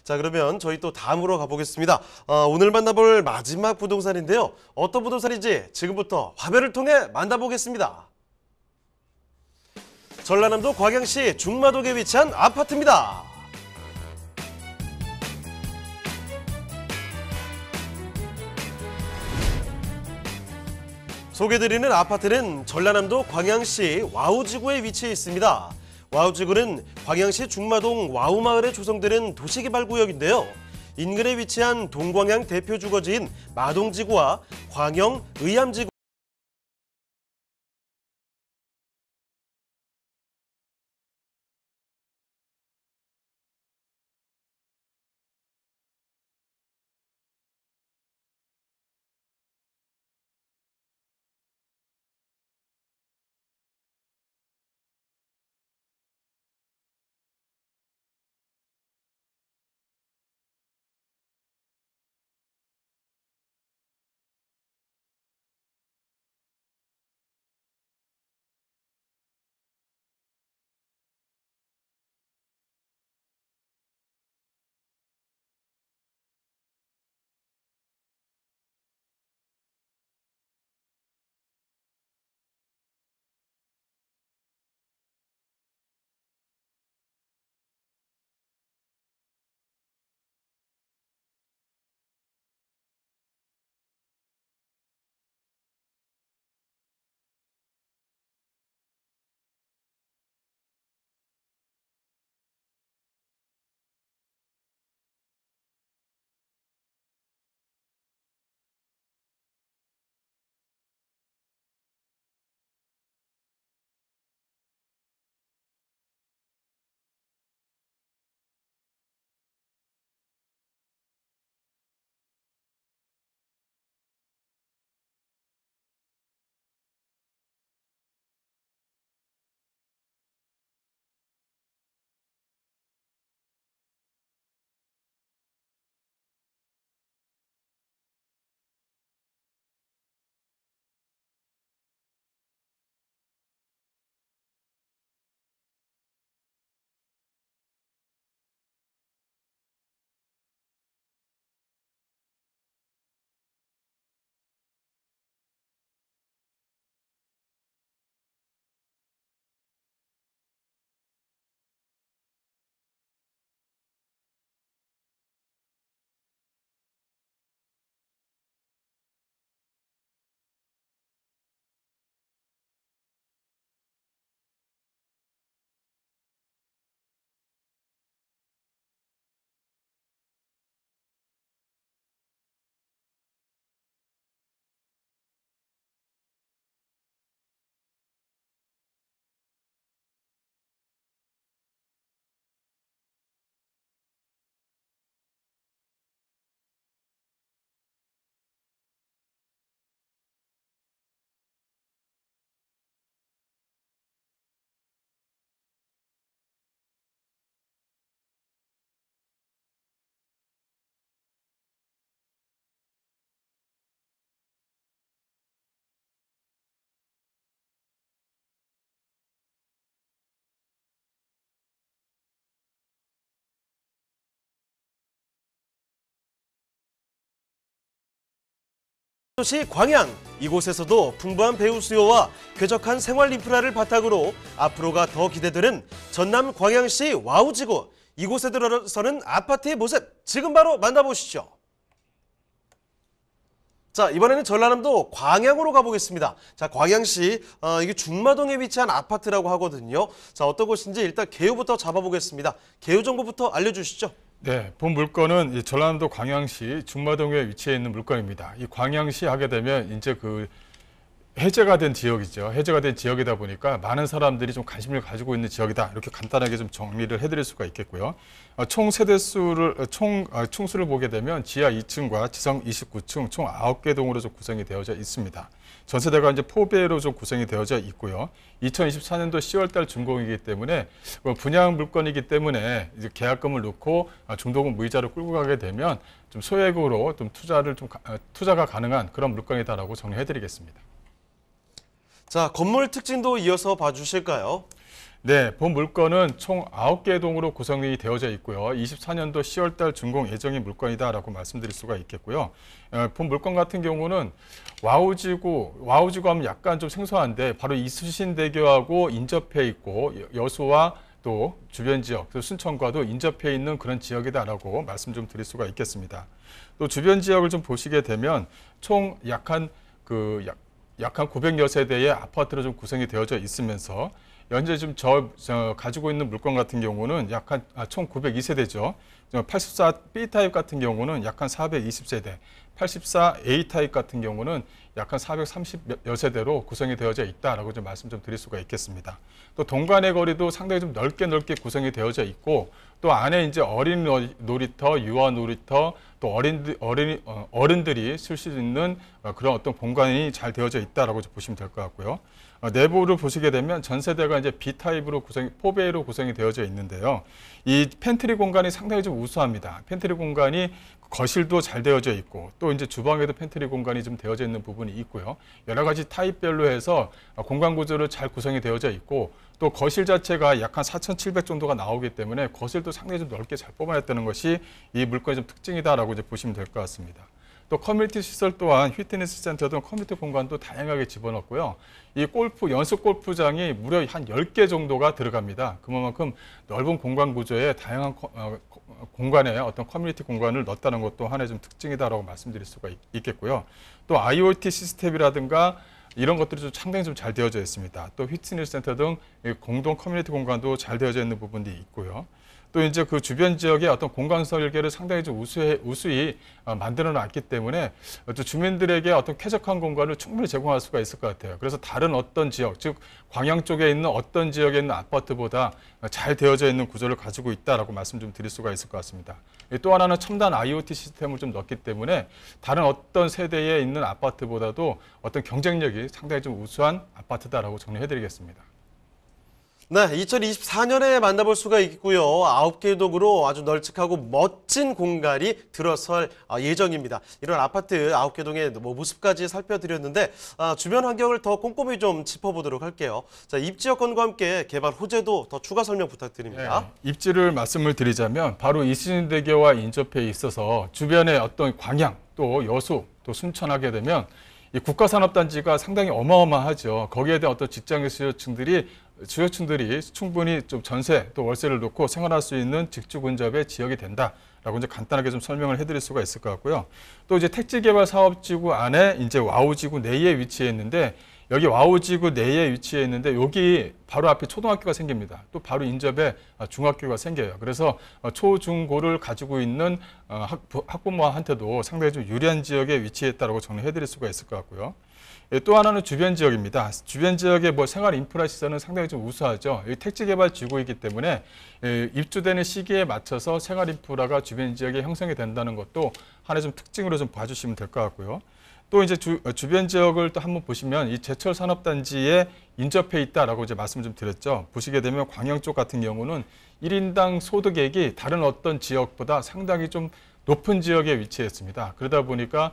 자, 그러면 저희 또 다음으로 가보겠습니다. 오늘 만나볼 마지막 부동산인데요. 어떤 부동산인지 지금부터 화면을 통해 만나보겠습니다. 전라남도 광양시 중마동에 위치한 아파트입니다. 소개드리는 아파트는 전라남도 광양시 와우지구에 위치해 있습니다. 와우지구는 광양시 중마동 와우마을에 조성되는 도시개발구역인데요. 인근에 위치한 동광양 대표 주거지인 마동지구와 광영 의암지구 도시 광양, 이곳에서도 풍부한 배우 수요와 쾌적한 생활 인프라를 바탕으로 앞으로가 더 기대되는 전남 광양시 와우지구, 이곳에 들어서는 아파트의 모습 지금 바로 만나보시죠. 자, 이번에는 전라남도 광양으로 가보겠습니다. 자, 광양시 이게 중마동에 위치한 아파트라고 하거든요. 자, 어떤 곳인지 일단 개요부터 잡아보겠습니다. 개요 정보부터 알려주시죠. 네, 본 물건은 이 전라남도 광양시 중마동에 위치해 있는 물건입니다. 이 광양시 하게 되면 이제 그 해제가 된 지역이죠. 해제가 된 지역이다 보니까 많은 사람들이 좀 관심을 가지고 있는 지역이다. 이렇게 간단하게 좀 정리를 해드릴 수가 있겠고요. 총 세대수를 총수를 보게 되면 지하 2층과 지상 29층 총 9개 동으로 좀 구성이 되어져 있습니다. 전세대가 이제 4배로 좀 구성이 되어져 있고요. 2024년도 10월달 준공이기 때문에 분양 물건이기 때문에 이제 계약금을 넣고 중도금 무이자로 끌고 가게 되면 좀 소액으로 좀 투자가 가능한 그런 물건이다라고 정리해드리겠습니다. 자, 건물 특징도 이어서 봐주실까요? 네, 본 물건은 총 9개 동으로 구성이 되어져 있고요. 24년도 10월 달 준공 예정인 물건이다라고 말씀드릴 수가 있겠고요. 본 물건 같은 경우는 와우지구 하면 약간 좀 생소한데 바로 이수신대교하고 인접해 있고 여수와 또 주변 지역, 순천과도 인접해 있는 그런 지역이다라고 말씀 좀 드릴 수가 있겠습니다. 또 주변 지역을 좀 보시게 되면 총 약 한 900여 세대의 아파트로 좀 구성이 되어져 있으면서 현재 좀 가지고 있는 물건 같은 경우는 총 902세대죠. 84B 타입 같은 경우는 약 한 420세대, 84A 타입 같은 경우는 약 한 430여 세대로 구성이 되어져 있다라고 좀 말씀 좀 드릴 수가 있겠습니다. 또 동간의 거리도 상당히 좀 넓게 구성이 되어져 있고 또 안에 이제 어린 놀이터, 유아 놀이터, 또 어른들이 쓸 수 있는 그런 어떤 공간이 잘 되어져 있다라고 보시면 될 것 같고요. 내부를 보시게 되면 전 세대가 이제 B 타입으로 4배로 구성이 되어져 있는데요. 이 팬트리 공간이 상당히 좀 우수합니다. 팬트리 공간이 거실도 잘 되어져 있고 또 이제 주방에도 팬트리 공간이 좀 되어져 있는 부분이 있고요. 여러 가지 타입별로 해서 공간 구조를 잘 구성이 되어져 있고 또 거실 자체가 약 한 4,700 정도가 나오기 때문에 거실도 상당히 좀 넓게 잘 뽑아냈다는 것이 이 물건의 좀 특징이다라고 이제 보시면 될 것 같습니다. 또 커뮤니티 시설 또한 피트니스 센터 등 커뮤니티 공간도 다양하게 집어넣고요. 이 연습 골프장이 무려 한 10개 정도가 들어갑니다. 그만큼 넓은 공간 구조에 다양한 공간에 어떤 커뮤니티 공간을 넣었다는 것도 하나의 좀 특징이다라고 말씀드릴 수가 있겠고요. 또 IoT 시스템이라든가 이런 것들이 좀 상당히 좀 잘 되어져 있습니다. 또 피트니스 센터 등 공동 커뮤니티 공간도 잘 되어져 있는 부분이 있고요. 또 이제 그 주변 지역의 어떤 공간 설계를 상당히 좀 우수히 만들어 놨기 때문에 또 주민들에게 어떤 쾌적한 공간을 충분히 제공할 수가 있을 것 같아요. 그래서 다른 어떤 지역, 즉 광양 쪽에 있는 어떤 지역에 있는 아파트보다 잘 되어져 있는 구조를 가지고 있다라고 말씀 좀 드릴 수가 있을 것 같습니다. 또 하나는 첨단 IoT 시스템을 좀 넣기 때문에 다른 어떤 세대에 있는 아파트보다도 어떤 경쟁력이 상당히 좀 우수한 아파트다라고 정리해드리겠습니다. 네, 2024년에 만나볼 수가 있고요. 9개 동으로 아주 널찍하고 멋진 공간이 들어설 예정입니다. 이런 아파트 9개 동의 모습까지 살펴드렸는데 주변 환경을 더 꼼꼼히 좀 짚어보도록 할게요. 자, 입지 여건과 함께 개발 호재도 더 추가 설명 부탁드립니다. 네, 입지를 말씀을 드리자면 바로 이수신대교와 인접해 있어서 주변에 어떤 광양, 또 여수, 또 순천하게 되면 이 국가산업단지가 상당히 어마어마하죠. 거기에 대한 어떤 직장의 수요층들이 충분히 좀 전세 또 월세를 놓고 생활할 수 있는 직주 근접의 지역이 된다라고 이제 간단하게 좀 설명을 해드릴 수가 있을 것 같고요. 또 이제 택지개발 사업지구 안에 이제 와우지구 내에 위치해 있는데 여기 와우지구 내에 위치해 있는데 여기 바로 앞에 초등학교가 생깁니다. 또 바로 인접에 중학교가 생겨요. 그래서 초중고를 가지고 있는 학부모한테도 상당히 좀 유리한 지역에 위치했다고 정리해드릴 수가 있을 것 같고요. 또 하나는 주변 지역입니다. 주변 지역의 생활 인프라 시설은 상당히 좀 우수하죠. 택지 개발 지구이기 때문에 입주되는 시기에 맞춰서 생활 인프라가 주변 지역에 형성이 된다는 것도 하나의 좀 특징으로 좀 봐주시면 될 것 같고요. 또 이제 주변 지역을 또 한번 보시면 이 제철 산업단지에 인접해 있다라고 이제 말씀 좀 드렸죠. 보시게 되면 광양 쪽 같은 경우는 1인당 소득액이 다른 어떤 지역보다 상당히 좀 높은 지역에 위치했습니다. 그러다 보니까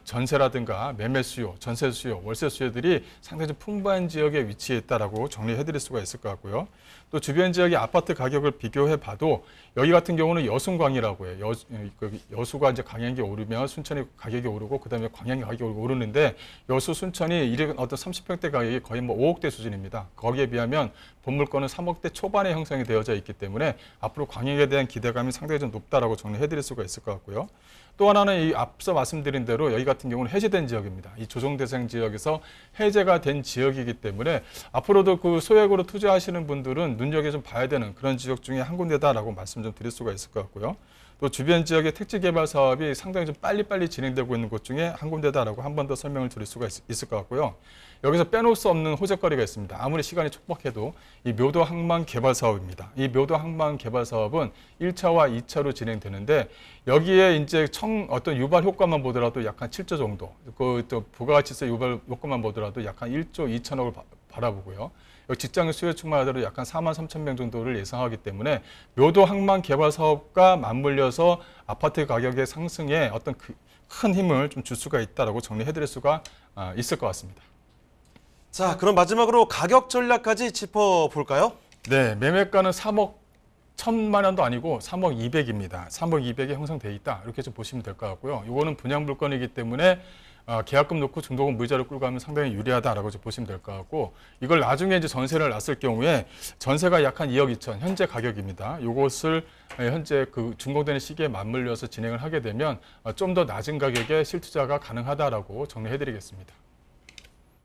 전세라든가 매매 수요, 전세 수요, 월세 수요들이 상당히 좀 풍부한 지역에 위치했다라고 정리해드릴 수가 있을 것 같고요. 또 주변 지역의 아파트 가격을 비교해봐도 여기 같은 경우는 여순광이라고 해요. 여수가 이제 가격이 오르면 순천이 가격이 오르고 그다음에 광양이 가격이 오르는데 여수, 순천이 이런 어떤 30평대 가격이 거의 5억대 수준입니다. 거기에 비하면 본 물건은 3억대 초반에 형성이 되어져 있기 때문에 앞으로 광양에 대한 기대감이 상당히 좀 높다라고 정리해드릴 수가 있을 것 같고요. 또 하나는 이 앞서 말씀드린 대로 여기 같은 경우는 해제된 지역입니다. 이 조정 대상 지역에서 해제가 된 지역이기 때문에 앞으로도 그 소액으로 투자하시는 분들은 눈여겨 좀 봐야 되는 그런 지역 중에 한 군데다라고 말씀 좀 드릴 수가 있을 것 같고요. 또 주변 지역의 택지 개발 사업이 상당히 좀 빨리빨리 진행되고 있는 곳 중에 한 군데다라고 한 번 더 설명을 드릴 수가 있을 것 같고요. 여기서 빼놓을 수 없는 호재거리가 있습니다. 아무리 시간이 촉박해도 이 묘도 항만 개발 사업입니다. 이 묘도 항만 개발 사업은 1차와 2차로 진행되는데 여기에 이제 어떤 유발 효과만 보더라도 약 한 7조 정도, 또 부가가치세 유발 효과만 보더라도 약 한 1조 2천억을 바라보고요. 직장의 수요층만 하더라도 약 한 4만 3천 명 정도를 예상하기 때문에 묘도 항만 개발 사업과 맞물려서 아파트 가격의 상승에 어떤 큰 힘을 좀 줄 수가 있다라고 정리해드릴 수가 있을 것 같습니다. 자, 그럼 마지막으로 가격 전략까지 짚어볼까요? 네, 매매가는 3억 1천만 원도 아니고 3억 200입니다. 3억 200에 형성돼 있다. 이렇게 좀 보시면 될 것 같고요. 이거는 분양 물건이기 때문에 계약금 놓고 중도금 무이자를 끌고 가면 상당히 유리하다라고 좀 보시면 될 것 같고, 이걸 나중에 이제 전세를 놨을 경우에 전세가 약 한 2억 2천 현재 가격입니다. 이것을 현재 그 준공되는 시기에 맞물려서 진행을 하게 되면 좀 더 낮은 가격에 실투자가 가능하다라고 정리해드리겠습니다.